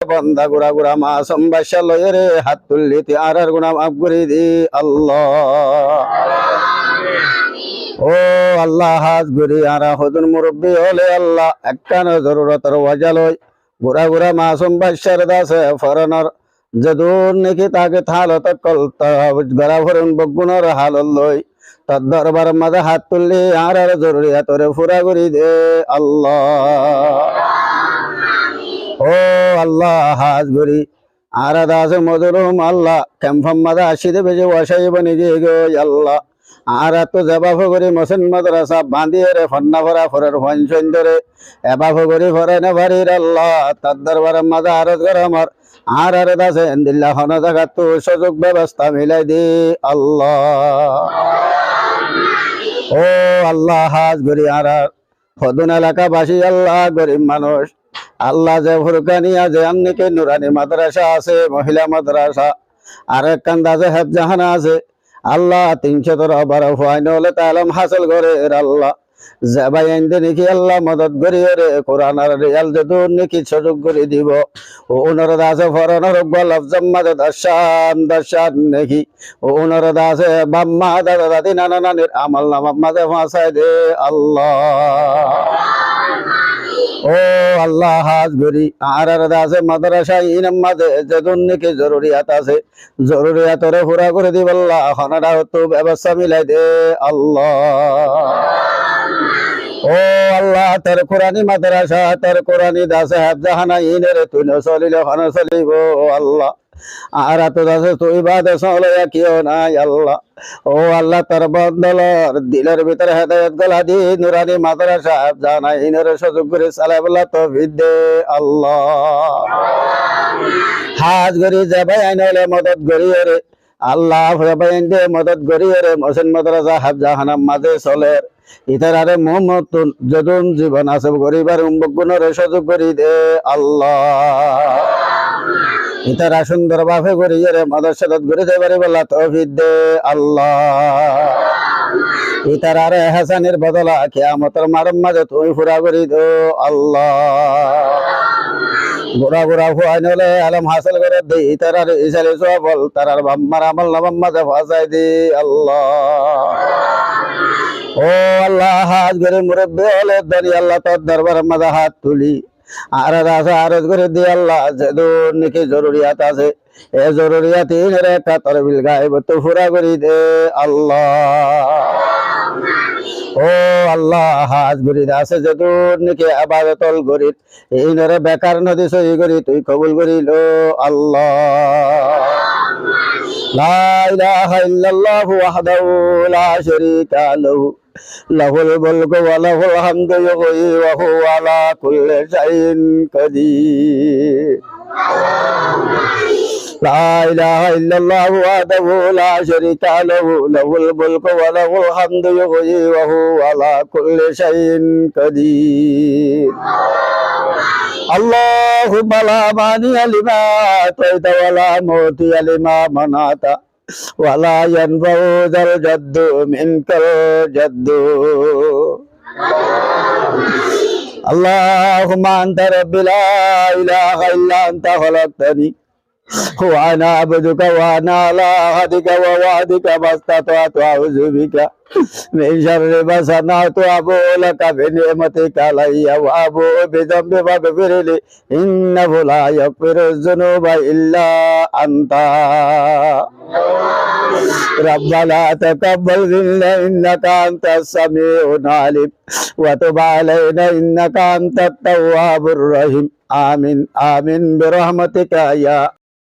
বন্দা গুড়া গুড়া মাসুম বাদশা লয়ে রে হাত তুললি আর গুনাহ মাফ করে দি আল্লাহ। ও আল্লাহ হাজ গুরি আরা হুজুর মুরব্বী হলে আল্লাহ একখান জরুরতের ওয়াজালই গুড়া গুড়া মাসুম বাদশার দাসে ফরনর যদুর নাকি তাকে থালত কলতা গড়া ভরুন বগুণর হালল লই তার দরবার মাঝে হাত তুললি আর জরুরিয়াতরে ফুরা করি দে আল্লাহ। ও আল্লাহ হাজ গুরি আর দাসে মধুরম আল্লাহ ক্যাম্পম মাঝে আসি দেবে যে ওয়াসাই বনি গিয়ে গো আল্লাহ। আর তো জবাব করি মসিন মাদ্রাসা বাঁধিয়ে রে ফন্না ভরা ফরের ফঞ্চন ধরে এবাব করি ফরে না ভারির আল্লাহ তার দরবার মাঝে আরজ করে আমার আর দাসে দিল্লা হন জায়গা তো সুযোগ ব্যবস্থা মিলাই দি আল্লাহ। ও আল্লাহ হাজ গরি আর ফদুন এলাকাবাসী আল্লাহ গরিব মানুষ আল্লাহ যে ফুরকানিয়া যে আমনিকে নুরানি মাদ্রাসা আছে মহিলা মাদ্রাসা আর একখান দাসে হেফজাহানা আছে আল্লাহ 312 ফাইনাল তালাম হাসিল করে আল্লাহ যাবাই আইন্দে নাকি আল্লাহ মদত করি রে কোরআন আর রিয়াল যদুর নাকি সুযোগ করে দিব ও ওনার দাসে ফরনর লফজম মাঝে দর্শান নাকি ও ওনার দাসে বাম্মা দাদা দাদি নানা নানির আমল নামা মাঝে ফাঁসাই দে আল্লাহ। ও আল্লাহ হাজ গরি আর দাসে মাদ্রাসা ইনাম মাঝে যদুর নাকি জরুরিয়াত আছে জরুরিয়াতরে পুরা করে দিব আল্লাহ খানাটা তো ব্যবস্থা মিলাই দে আল্লাহ। ও আল্লাহ তোর কোরআনি মাদ্রাসা তোর কোরআনি দাসে হেফজাহানা ইনের তুই চলিলে খানা চলিব আল্লাহ আর তো দাসে তুই বাদে চলে কেউ নাই আল্লাহ। ও আল্লাহ তোর বদলর দিলের ভিতরে হেদায়েত গলা দি নুরানি মাদ্রাসা হেফজাহানা ইনের সুযোগ করে চালাই বলা তো বিদে আল্লাহ। হাজ গরি যাবাই আইনলে মদত গড়িয়ে রে আল্লাহ যাবাই আইন মদত গড়িয়ে রে মসিন মাদ্রাসা হেফজাহানা মাঝে চলে ইতারে মোহাম্মদ যদুন জীবন আছে গরিবার উম্বগুণের সুযোগ করি দে আল্লাহ। ইতারা সুন্দর ভাবে করিয়ে রে মাদ্রাসাত করে দেবারে বলা তৌফিক দে আল্লাহ। ইতারে হাসানের বদলা কিয়ামতের মারম মাঝে তুই পুরা করি দো আল্লাহ। গোড়া গোড়া ফাইনালে আলম হাসিল করে দে ইতারে ইসালে সবল তারার বাম্মার আমল নামাম মাঝে ফাসাই দে আল্লাহ। ও আল্লাহ হাজ করে মুরব্বী হলে দাঁড়ি আল্লাহ তোর দরবার মাঝে হাত তুলি আর আছে আরজ করে দি আল্লাহ যদুর নাকি জরুরিয়াত আছে এ জরুরিয়াত ইনের একটা তরবিল গায়েব তো পুরা করি দে আল্লাহ। ও আল্লাহ হাজ গরি আছে যদুর নাকি আবাদতল গরি ইনের বেকার নদী সই করি তুই কবুল করিল আল্লাহ। লা ইলাহা ইল্লাল্লাহু ওয়াহদাহু লা শারীকা লাহু লাহুল মুলকু ওয়া লাহুল হামদু ইউহয়ি ওয়া হুয়া আলা কুল্লি শাইইন কাদির। লা ইলাহা ইল্লাল্লাহু ওয়াহদাহু লা শারীকা লাহু লাহুল মুলকু ওয়া লাহুল হামদু ইউহয়ি ওয়া হুয়া আলা কুল্লি শাইইন কাদির। আল্লাহুম্মা লা মানি'a লিমা আ'তাইতা ওয়া লা মু'তি'a লিমা মানা'তা ওয়া লা ইয়ানফা'ু যাল জাদ্দু মিনকাল জাদ্দু। আল্লাহুম্মা আনতা রাব্বি লা ইলাহা ইল্লা আনতা খালাকতানি ওয়া আনা আবদুকা ওয়া আনা আলা আহদিকা ওয়া ওয়া'দিকা মাস্তাতা'তু আউযু বিকা মিন শাররি মা সানা'তু আবু'ু লাকা বিনি'মাতিকা আলাইয়া ওয়া আবু'ু বিযামবি ফাগফিরলি ইন্নাহু লা ইয়াগফিরুয যুনুবা ইল্লা আনতা। ربنا تقبل منا إنك أنت السميع العليم وتب علينا إنك أنت التواب الرحيم آمين آمين برحمتك يا